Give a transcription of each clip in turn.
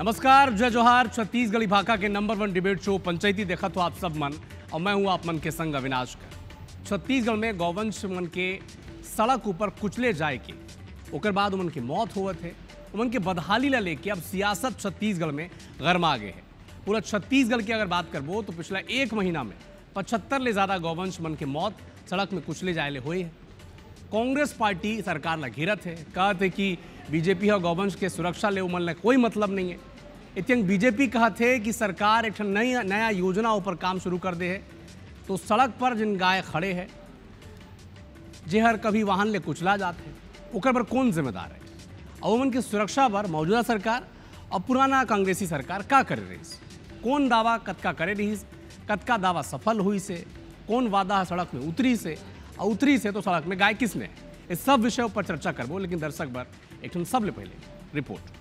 नमस्कार, जय जोहार। छत्तीसगढ़ी भाषा के नंबर 1 डिबेट शो पंचायती देखा तो आप सब मन और मैं हूं आप मन के संग अविनाश कर। छत्तीसगढ़ में गौवंश मन के सड़क ऊपर कुचले जाए के ओकर बाद उमन की मौत होवत है। उमन के बदहाली ला लेके अब सियासत छत्तीसगढ़ में गरमा गए है। पूरा छत्तीसगढ़ की अगर बात करबो तो पिछला एक महीना में 75 ले ज़्यादा गौवंश मन के मौत सड़क में कुचले जाए हुए है। कांग्रेस पार्टी सरकार ला घेरत है, कहते कि बीजेपी और गौवंश के सुरक्षा ले उमन ला कोई मतलब नहीं है। इतंग बीजेपी कहते है कि सरकार एक नया योजना ऊपर काम शुरू कर दे है, तो सड़क पर जिन गाय खड़े है जेहर कभी वाहन ले कुचला जाते हैं ओकर पर कौन जिम्मेदार है और उमन की सुरक्षा पर मौजूदा सरकार और पुराना कांग्रेसी सरकार का करे रही, कौन दावा कतका करे रही, कतका दावा सफल हुई से, कौन वादा सड़क में उतरी से और उतरी से तो सड़क में गाय किसने, इस सब विषयों पर चर्चा करबो। लेकिन दर्शक बर एक सबले पहले रिपोर्ट।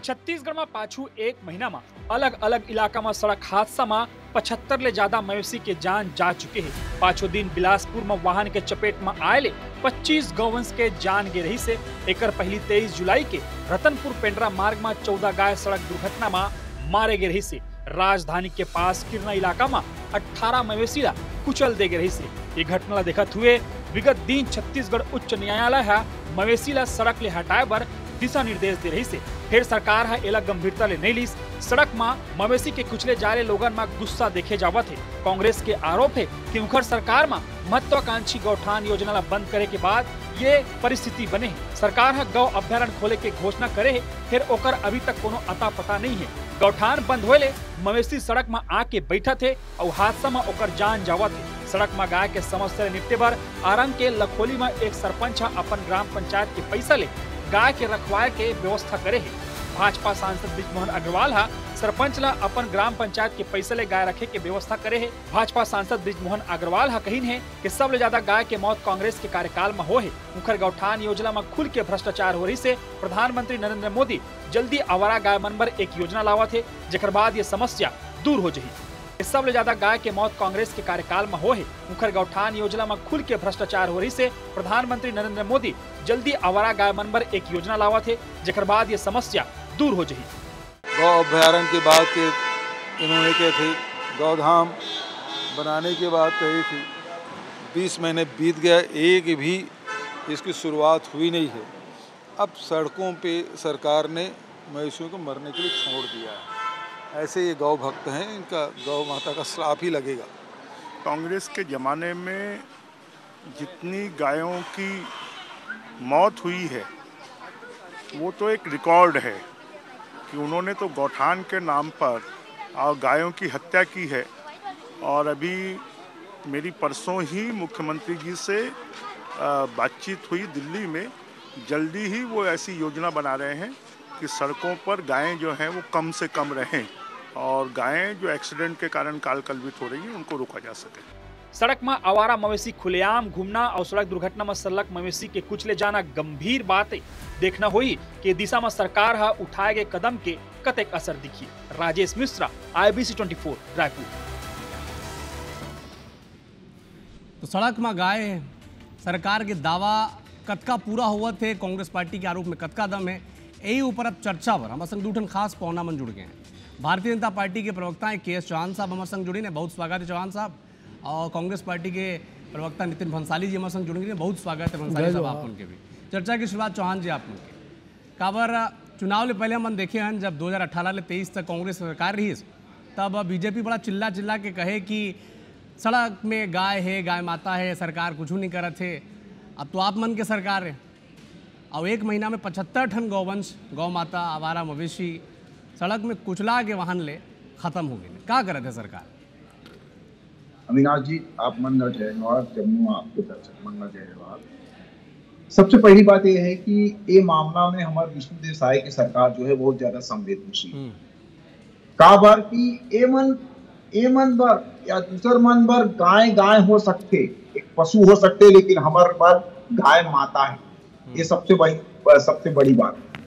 छत्तीसगढ़ में पाछू एक महीना में अलग अलग इलाका में सड़क हादसा में 75 ले ज्यादा मवेशी के जान जा चुके हैं। पाछो दिन बिलासपुर में वाहन के चपेट में आये 25 गौवंश के जान गे रही से। एकर पहली 23 जुलाई के रतनपुर पेंड्रा मार्ग में 14 गाय सड़क दुर्घटना में मारे गे रही से। राजधानी के पास किरना इलाका में 18 मवेशी ला कुचल दे गे रही से। ये घटना ला देखत हुए विगत दिन छत्तीसगढ़ उच्च न्यायालय है मवेशी ला सड़क ले हटाए बर दिशा निर्देश दे रही से। फिर सरकार है एला गंभीरता ले नहीं लीस। सड़क में मवेशी के कुचले जा रहे लोगन में गुस्सा देखे जावत है। कांग्रेस के आरोप है कि उनकर सरकार में महत्वाकांक्षी गौठान योजना ला बंद करे के बाद ये परिस्थिति बने है। सरकार है गौ अभ्यारण्य खोले के घोषणा करे है, फिर ओकर अभी तक कोनो अता पता नहीं है। गौठान बंद होले मवेशी सड़क में आके बैठा थे और हादसा में ओकर जान जावत है। सड़क में गाय के समस्या निपटे बर आरंग के लखोली में एक सरपंच अपन ग्राम पंचायत के पैसा ले गाय के रखवाए के व्यवस्था करे है। भाजपा सांसद बृजमोहन अग्रवाल हा सरपंच ला अपन ग्राम पंचायत के पैसे ले गाय रखे के व्यवस्था करे है। भाजपा सांसद बृजमोहन अग्रवाल हा कहीन है कि सबले ज्यादा गाय के मौत कांग्रेस के कार्यकाल में हो है। मुखर गौठान योजना में खुल के भ्रष्टाचार हो रही से प्रधानमंत्री नरेंद्र मोदी जल्दी आवारा गाय मन बर एक योजना लावा थे, जेकर बाद ये समस्या दूर हो जाही। सबले ज्यादा गाय के मौत कांग्रेस के कार्यकाल में हो है। मुखर गौठान योजना में खुल के भ्रष्टाचार हो रही से प्रधानमंत्री नरेंद्र मोदी जल्दी आवारा गाय मन बर एक योजना लावा थे, जेकर बाद ये समस्या दूर हो जाही। गौ अभ्यारण्य की बात के इन्होंने कही थी, गौधाम बनाने की बात कही थी। 20 महीने बीत गया, एक भी इसकी शुरुआत हुई नहीं है। अब सड़कों पे सरकार ने मवेशियों को मरने के लिए छोड़ दिया है। ऐसे ये गौ भक्त हैं, इनका गौ माता का श्राप ही लगेगा। कांग्रेस के ज़माने में जितनी गायों की मौत हुई है वो तो एक रिकॉर्ड है कि उन्होंने तो गौठान के नाम पर और गायों की हत्या की है। और अभी मेरी परसों ही मुख्यमंत्री जी से बातचीत हुई दिल्ली में। जल्दी ही वो ऐसी योजना बना रहे हैं कि सड़कों पर गायें जो हैं वो कम से कम रहें और गायें जो एक्सीडेंट के कारण काल कलवित हो रही हैं उनको रोका जा सके। सड़क में आवारा मवेशी खुलेआम घूमना और सड़क दुर्घटना में सलक मवेशी के कुचले जाना गंभीर बात है। देखना होई कि दिशा में सरकार हा उठाए गए कदम के कतेक असर दिखी। राजेश मिश्रा, IBC 24 रायपुर। तो सड़क में गाय सरकार के दावा कतका पूरा हुआ थे, कांग्रेस पार्टी के आरोप में कतका दम है, यही ऊपर अब चर्चा पर हमारे संग दूठन खास पौना मन जुड़ गए हैं। भारतीय जनता पार्टी के प्रवक्ता हैं KS चौहान साहब हमारे संग जुड़ी ने, बहुत स्वागत है चौहान साहब। और कांग्रेस पार्टी के प्रवक्ता नितिन भंसाली जी हमारे संग जुड़ गए, बहुत स्वागत है भंसाली साहब आप उनके भी। चर्चा की शुरुआत चौहान जी आप उनके काबर चुनाव ले पहले हम देखे हैं जब 2018 ले 23 तक कांग्रेस सरकार रही तब बीजेपी बड़ा चिल्ला के कहे कि सड़क में गाय है, गाय माता है, सरकार कुछ नहीं करत है। अब तो आप मन के सरकार है और एक महीना में 75 टन गौवंश, गौ माता, आवारा मवेशी सड़क में कुचला के वाहन ले खत्म हो गए। क्या करे थे सरकार? अविनाश जी, आप मन न जयवार, जम्मू आपके दर्शक मन न जयवार। सबसे पहली बात यह है कि ये मामला में हमारे विष्णु देव साय की सरकार जो है बहुत ज्यादा संवेदनशील का बार की एमन बर या दूसर मन बर गाय हो सकते, एक पशु हो सकते, लेकिन हमारे बार गाय माता है। ये सबसे बड़ी बात है।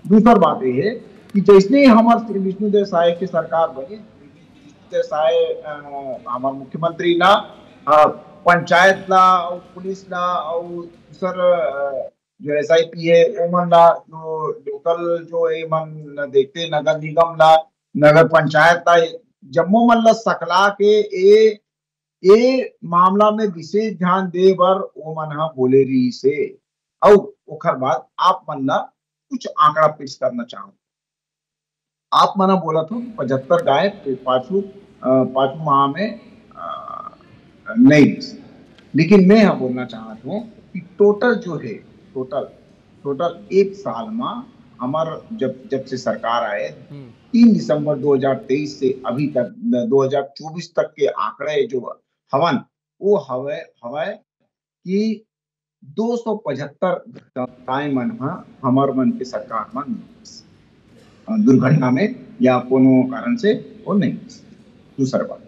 दूसरी बात यह है कि जैसे हमारे विष्णु देव साय की सरकार बनी, विष्णु देव साय हमारे मुख्यमंत्री ना पंचायत ला और पुलिस ला और दूसर जो SIP है ओमन ला, जो लोकल जो ए मन देखते नगर निगम ला, नगर पंचायत ला, जम्मो मन ला सकला के ए मामला में विशेष ध्यान दे बर ओ मन हा बोले रही से। और ओखर बाद आप मन ला कुछ आंकड़ा पेश करना चाहूँ। आप मना बोला था 75 गाय पांचों माह में नहीं, लेकिन मैं यहाँ बोलना चाहता हूँ कि टोटल जो है टोटल एक साल में हमार जब से सरकार आए 3 दिसंबर 2023 से अभी तक 2024 तक के आंकड़े जो हवन वो हवे कि 275 गाय मन हमार मन के सरकार मन दुर्घटना में या कोनो कारण से वो नहीं। दूसरा बात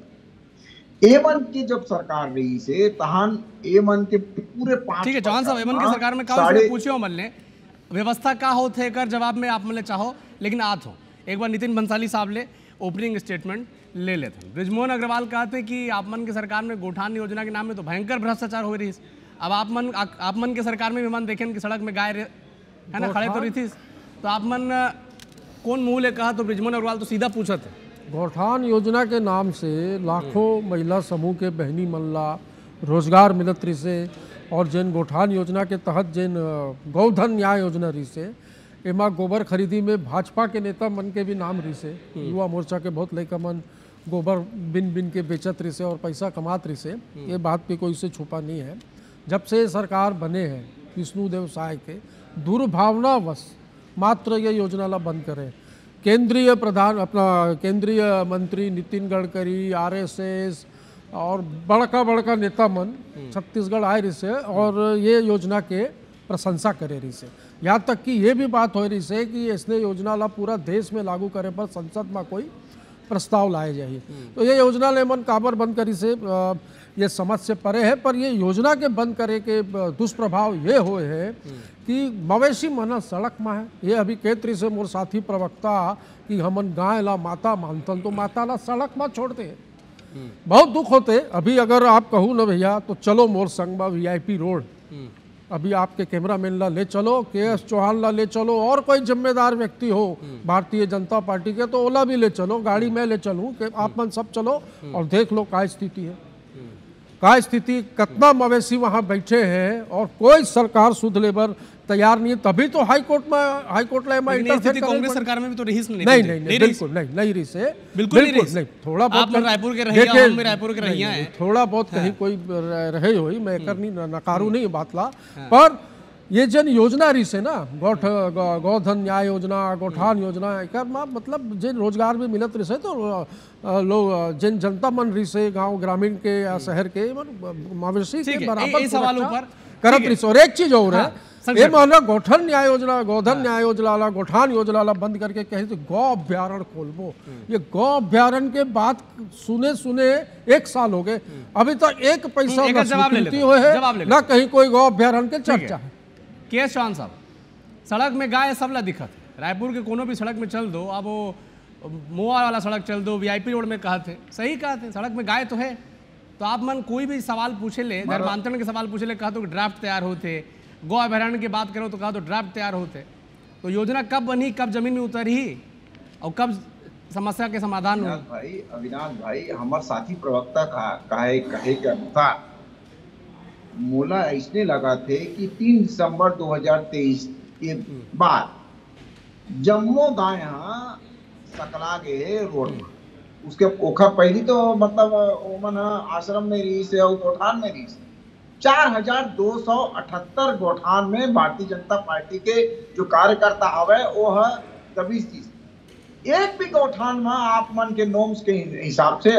एमन की जब सरकार रही से तहान एमन के पूरे 5। ठीक है चौहान साहब, एमन की सरकार में कहा पूछियो मन ने व्यवस्था का होते कर जवाब में आप मन चाहो, लेकिन आत हो एक बार नितिन बंसाली साहब ले ओपनिंग स्टेटमेंट ले लेते। ब्रिजमोहन अग्रवाल कहते कि आप मन की सरकार में गोठान योजना के नाम में तो भयंकर भ्रष्टाचार हो रही है। अब आप मन के सरकार में विमान देखें कि सड़क में गाय है ना खड़े तो रही थी, तो आप मन कौन मुंह ले कहा? तो ब्रिजमोहन अग्रवाल तो सीधा पूछा था। गौठान योजना के नाम से लाखों महिला समूह के बहनी मल्ला रोजगार मिलत रही से, और जैन गौठान योजना के तहत जैन गौधन न्याय योजना रही से, एमा गोबर खरीदी में भाजपा के नेता मन के भी नाम रही से, युवा मोर्चा के बहुत लड़का मन गोबर बिन के बेचत रही से और पैसा कमात रही से। ये बात पे कोई से छुपा नहीं है। जब से सरकार बने हैं विष्णुदेव साय के दुर्भावनावश मात्र ये योजना ला बंद करें। केंद्रीय मंत्री नितिन गडकरी, RSS और बड़का नेता मन छत्तीसगढ़ आए रही से और ये योजना के प्रशंसा करे रही से। यहाँ तक कि ये भी बात हो रही से कि इसने योजना ला पूरा देश में लागू करे पर संसद में कोई प्रस्ताव लाए जाइए। तो ये योजना ले मन काबर बंद करी से ये समझ से परे है। पर ये योजना के बंद करे के दुष्प्रभाव ये हुए है कि मवेशी मना सड़क में है। ये अभी केतरी से मोर साथी प्रवक्ता कि हमन गाय ला माता मानतन तो माता ला सड़क में छोड़ते हैं। बहुत दुख होते। अभी अगर आप कहूँ ना भैया तो चलो मोर संग में VIP रोड, अभी आपके कैमरामैन ला ले चलो, KS चौहान ला ले चलो, और कोई जिम्मेदार व्यक्ति हो भारतीय जनता पार्टी के तो ओला भी ले चलो, गाड़ी में ले चलूँ कि आप मन सब चलो और देख लो क्या स्थिति है, क्या स्थिति, कितना मवेशी वहाँ बैठे हैं और कोई सरकार सुध लेबर तैयार नहीं है। तभी तो हाईकोर्ट में स्थिति कांग्रेस सरकार में भी तो रही नहीं बिल्कुल नहीं रही से, बिल्कुल नहीं। थोड़ा बहुत रायपुर के रहिया, हम रायपुर के रहिया हैं, थोड़ा बहुत कहीं कोई रहे हुई, मैं करनी नकारू नहीं बात ला। पर ये जन योजना रही से ना गौधन न्याय योजना, गोठान योजना, एक मतलब जिन रोजगार भी मिलत रही से तो लोग जिन जनता मन रही से गाँव ग्रामीण के या शहर के मवेशी के बराबर सवाल ऊपर करत रही से। और एक चीज और है ये माना गोधन न्याय योजना ला गोठान योजना ला बंद करके कहीं तो गौ अभ्यारण खोलबो। ये गौ अभ्यारण के बाद सुने 1 साल हो गए, अभी तक एक पैसा ना कहीं कोई गौ अभ्यारण के चर्चा है। KS चौहान साहब, सड़क में गाय सब ला दिखत, रायपुर के कोनो भी सड़क में चल दो, अब वो मोआ वाला सड़क चल दो, VIP रोड में कहा थे, सही कहा थे, सड़क में गाय तो है। तो आप मन कोई भी सवाल पूछे ले, धर्मांतरण के सवाल पूछे ले, कहा तो ड्राफ्ट तैयार होते, गौ अभ्यारण्य की बात करो तो कहा तो ड्राफ्ट तैयार होते। तो योजना कब बनी, कब जमीन में उतरी और कब समस्या के समाधान हुआ? अविनाश भाई हमारे साथी प्रवक्ता कहे के अनुसार मोला ऐसने लगा थे कि 3 दिसंबर 2023 के बाद जम्मो गाय सकला गए रोड में, उसके ओखा पहली तो मतलब ओमन आश्रम में रही से और गोठान में रही से 4278 गोठान में भारतीय जनता पार्टी के जो कार्यकर्ता हवे वो है 26-30। एक भी गोठान में आप मन के नॉर्म्स के हिसाब से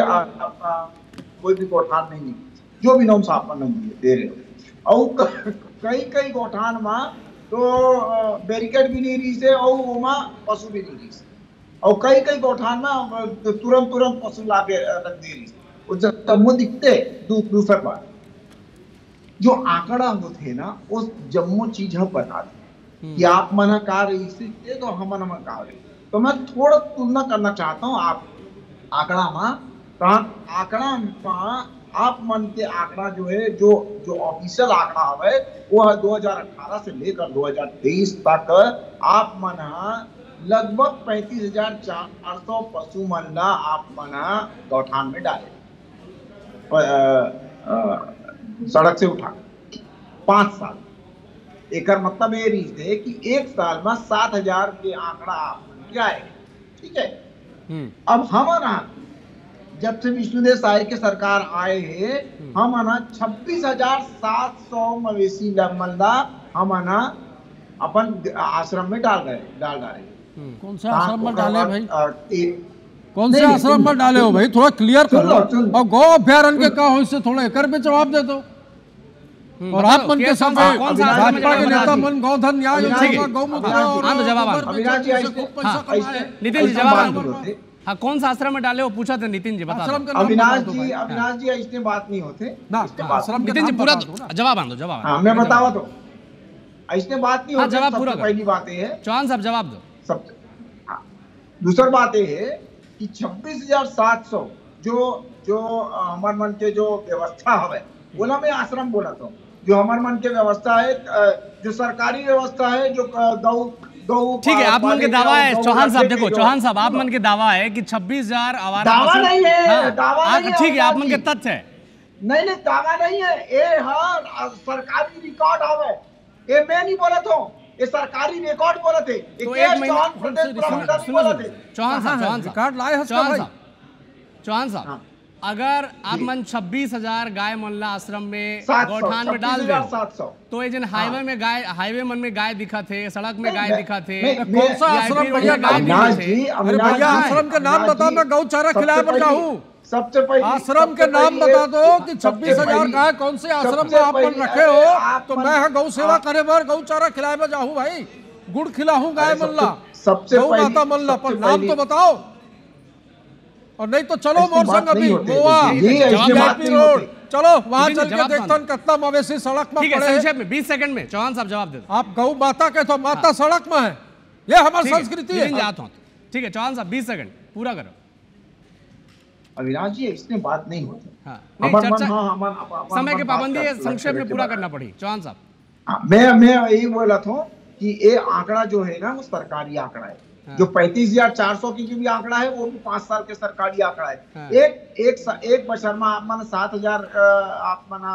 कोई भी गोठान नहीं, जो भी नॉर्म्स आप मन दे रहे हो। और कई गोठान में तो बैरिकेड भी नहीं रही से और वहाँ पशु भी नहीं रही से, और कई गोठान में तुरंत पशु लाके रख दे रही से। जब वो दिखते दूसरा बात जो आंकड़ा होते ना उस जम्मो चीज हम बता दें कि आप मना का रही से तो हम का रही। तो मैं थोड़ा तुलना करना चाहता हूँ आप आंकड़ा में आप मन के आंकड़ा जो है, जो ऑफिशियल आंकड़ा है वो है 2018 से लेकर 2023 तक आप मन लगभग 35,400 पशु मन ला आप मन गौठान में डाले, सड़क से उठा 5 साल। एक मतलब ये रीज है कि एक साल में 7,000 के आंकड़ा आप क्या है, ठीक है। अब हमारा जब से विष्णुदेव साय के सरकार आए हैं, हम 26,700 मवेशी मल्ला हम अपन आश्रम में डाल डाले। कौन सा आश्रम में डाले भाई? कौन से आश्रम में डाले हो भाई? थोड़ा क्लियर करो। और गौ अभ्यारण्य का हो, इससे थोड़ा एकर पे जवाब दे दो। और आप मन के सब भाजपा के नेता मन गोधन न्याय योजना, गौमूत्र और जवाब नितिन जी जवाब होते। हाँ, कौन सा आश्रम में डाले हो पूछा था नितिन जी, बता। अविनाश जी ऐसे बात नहीं होते ना। नितिन जी पूरा जवाब आंदो, जवाब। हाँ, मैं बतावा तो ऐसे बात नहीं होती। जवाब पूरा पहली बात ये है, चौहान साहब जवाब दो। सब दूसरी बात ये है कि 26,700 जो हमारे मन के जो व्यवस्था है, बोला मैं आश्रम बोला था, जो हमारे मन के व्यवस्था है, जो सरकारी व्यवस्था है, जो गौ ठीक है, आप मन के दावा है चौहान साहब। देखो चौहान साहब, आप मन के दावा है कि 26,000 आवारा दावा नहीं है, दावा नहीं है, ठीक है, आप मन के तथ्य है। नहीं दावा नहीं है, ये सरकारी रिकॉर्ड है, ये मैं नहीं बोला था, ये सरकारी रिकॉर्ड बोला थे। तो एक महीना चौहान साहब, अगर आप मन 26,000 गाय मनला आश्रम में गौठान में डाल दे, तो ये जन हाईवे मन में गाय दिखा थे, सड़क में गाय दिखा थे, कौन सा आश्रम भैया? भैया आश्रम के नाम बता, मैं गौ चारा खिलाए पर जाऊँ। सबसे पहले आश्रम के नाम बता दो कि 26,000 गाय कौन से आश्रम में आप रखे हो, तो मैं गौ सेवा करे बर गौ चारा खिलाए में जाऊँ भाई, गुड़ खिलाऊं गाय मल्ला, गौ माता मल्ला, पर नाम तो बताओ। और नहीं तो चलो मोर संग अभी गोवा रोड, चलो वहां चल के देखते कितना मवेशी सड़क में पड़े। संक्षेप में 20 सेकंड में चौहान साहब जवाब दे दो। आप गौ माता के तो माता सड़क में है, ये हमारी संस्कृति है। ठीक है चौहान साहब 20 सेकंड पूरा करो। अविनाश जी इसमें बात नहीं होती। समय की पाबंदी है, संक्षेप में पूरा करना पड़ी। चौहान साहब मैं यही बोला था कि ये आंकड़ा जो है ना वो सरकारी आंकड़ा है। जो 35,400 की जो भी आंकड़ा है वो भी 5 साल के सरकारी आंकड़ा है। एक बछर में आप मन 7,000 आप मना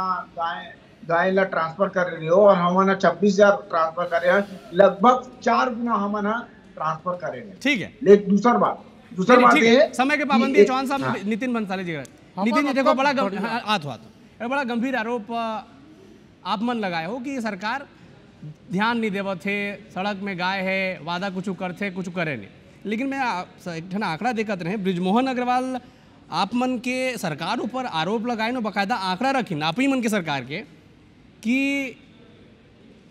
गाय ला ट्रांसफर कर रहे हो, और हम 26,000 ट्रांसफर कर रहे हैं, लगभग 4 गुना हम ट्रांसफर कर रहे हैं। ठीक है, लेकिन दूसरी बात है समय के पाबंदी है। चौहान साहब नितिन बंसाली जी, नितिन जी देखो बड़ा गंभीर आरोप आप मन लगाए हो कि सरकार ध्यान नहीं देवत थे, सड़क में गाय है, वादा कुछ करते कुछ करे नहीं। लेकिन मैं एक आंकड़ा देखते रहे, ब्रिजमोहन अग्रवाल आप मन के सरकार ऊपर आरोप लगाए ना, बाकायदा आंकड़ा रखी आप ही मन के सरकार के कि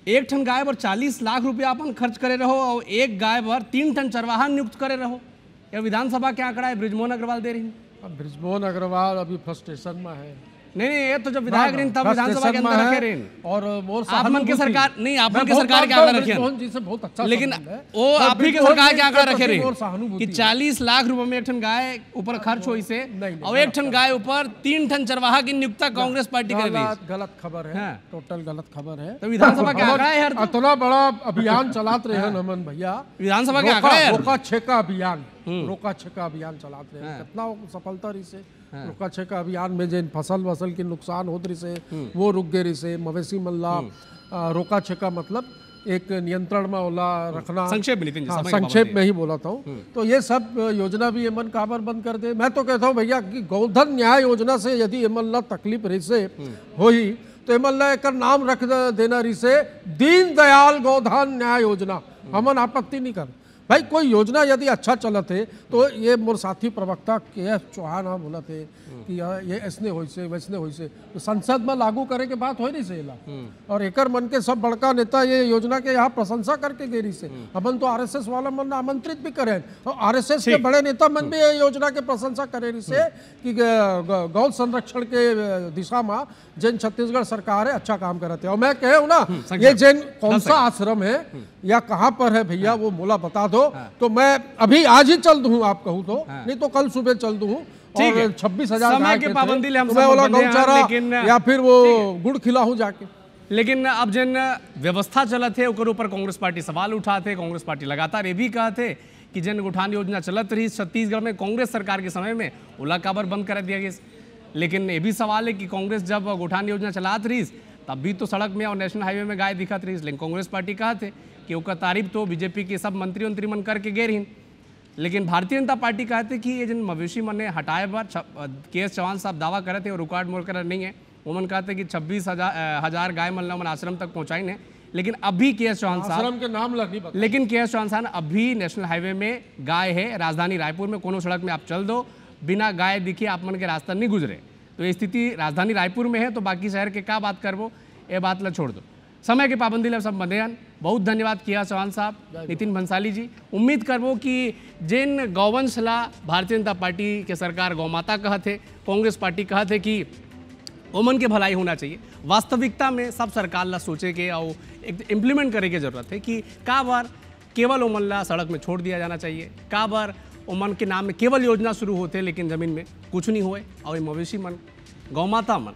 एक ठन गाय पर 40 लाख रुपया अपन खर्च करे रहो, और एक गाय पर 3 टन चरवाहा नियुक्त करे रहो। यह विधानसभा के आंकड़ा है, ब्रिजमोहन अग्रवाल दे रही। अब ब्रिजमोहन अग्रवाल अभी फ्रस्ट्रेशन में है। नहीं ये तो जब विधायक रही तब विधानसभा के अंदर रखे रहे, और आप मन के सरकार नहीं, आप मन के सरकार के आंकड़ा रखे, मोहन जी से बहुत अच्छा, लेकिन वो आप ही के सरकार के आंकड़ा रखे रहे कि 40 लाख रुपए में एक टन गाय ऊपर खर्च हो इसे, और एक टन गाय ऊपर 3 टन चरवाहा की नियुक्ता कांग्रेस पार्टी कर रही है। गलत खबर है, टोटल गलत खबर है। तो विधानसभा के आंकड़ा है, इतना बड़ा अभियान चलाते रहे हैं नमन भैया, विधानसभा के आंकड़ा है, रोका छेका अभियान, रोका छेका अभियान चलाते रहे, कितना सफलता रही से रोका छेका अभियान में जिन फसल की नुकसान होत रही से वो रुक गए रही से, मवेशी मल्ला रोका छेका मतलब एक नियंत्रण में ओला रखना। संक्षेप में ही बोला था। तो ये सब योजना भी एमन काबर बंद कर दे। मैं तो कहता हूँ भैया कि गोधन न्याय योजना से यदि एमन ला तकलीफ रही से हो ही, तो एमन ला एक नाम रख देना रही से दीन दयाल गोधन न्याय योजना, हमन आपत्ति नहीं कर भाई। कोई योजना यदि अच्छा चलत है तो ये मोर साथी प्रवक्ता KF चौहान बोला थे कि ये ऐसने हो से वैसने हो से, तो संसद में लागू करे के बात हो नहीं से ला, और एकर मन के सब बड़का नेता ये योजना के यहाँ प्रशंसा करके गेरी से, अपन तो RSS वाला मन आमंत्रित भी करे, और RSS के बड़े नेता मन भी ये योजना के प्रशंसा करे रही से कि गौ संरक्षण के दिशा में जिन छत्तीसगढ़ सरकार है अच्छा काम करते है। और मैं कहे ना ये जिन कौन सा आश्रम है या कहाँ पर है भैया वो मोला बता दो, तो मैं अभी आज ही चल दूं आप कहूँ तो, नहीं तो कल सुबह चल दूं ठीक है। और 26,000 समय गाय के के पाबंदी थे, ले हम तो मैं सब बोला बंदे हैं, गौचारा लेकिन या फिर वो गुड़ खिलाऊं जाके। लेकिन अब जिन व्यवस्था चलत है ओकर ऊपर कांग्रेस पार्टी सवाल उठाते, कांग्रेस पार्टी लगातार ये भी कहते कि जन गौठान योजना चलत रही छत्तीसगढ़ में कांग्रेस सरकार के समय में ओला काबर बंद कर दिया गया। लेकिन ये भी सवाल है कि कांग्रेस जब गौठान योजना चलात रही तब भी तो सड़क में और नेशनल हाईवे में गाय दिखत रही, लेकिन कांग्रेस पार्टी कहते कि ओकर तारीफ तो बीजेपी के सब मंत्री मन करके गए रही। लेकिन भारतीय जनता पार्टी कहते कि ये जिन मवेशी मन ने हटाए बार के.एस. चौहान साहब दावा करे थे और रिकॉर्ड मोड़ कर नहीं है, वो मन कहते कि 26,000 गाय मन आश्रम तक पहुँचाई ने। लेकिन अभी के.एस. चौहान साहब आश्रम के नाम नहीं पता। लेकिन के.एस. चौहान साहब अभी नेशनल हाईवे में गाय है, राजधानी रायपुर में कोनो सड़क में आप चल दो बिना गाय दिखे आप मन के रास्ता नहीं गुजरे। तो ये स्थिति राजधानी रायपुर में है, तो बाकी शहर के क्या बात करबो, ये बात ला छोड़ दो। समय के पाबंदी ले सब बंधेन। बहुत धन्यवाद किया चौहान साहब, नितिन भंसाली जी। उम्मीद करबो कि जिन गौवंश ला भारतीय जनता पार्टी के सरकार गौमाता कहते, कांग्रेस पार्टी कहते कि ओमन के भलाई होना चाहिए, वास्तविकता में सब सरकार ला सोचे के और एक इम्प्लीमेंट करे की जरूरत है कि का बार केवल ओमन ला सड़क में छोड़ दिया जाना चाहिए, का बार ओमन के नाम में केवल योजना शुरू होते लेकिन ज़मीन में कुछ नहीं हुए, और ये मवेशी मन गौमाता मन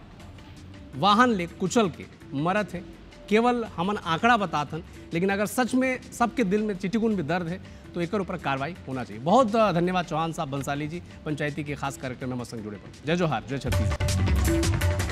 वाहन ले कुचल के मरत है। केवल हमन आंकड़ा बताथन, लेकिन अगर सच में सबके दिल में चिटिकुन भी दर्द है तो एक ऊपर कार्रवाई होना चाहिए। बहुत धन्यवाद चौहान साहब, बंसाली जी, पंचायती के खास कार्यक्रम में हमारे संग जुड़े पर। जय जोहार, जय छत्तीसगढ़।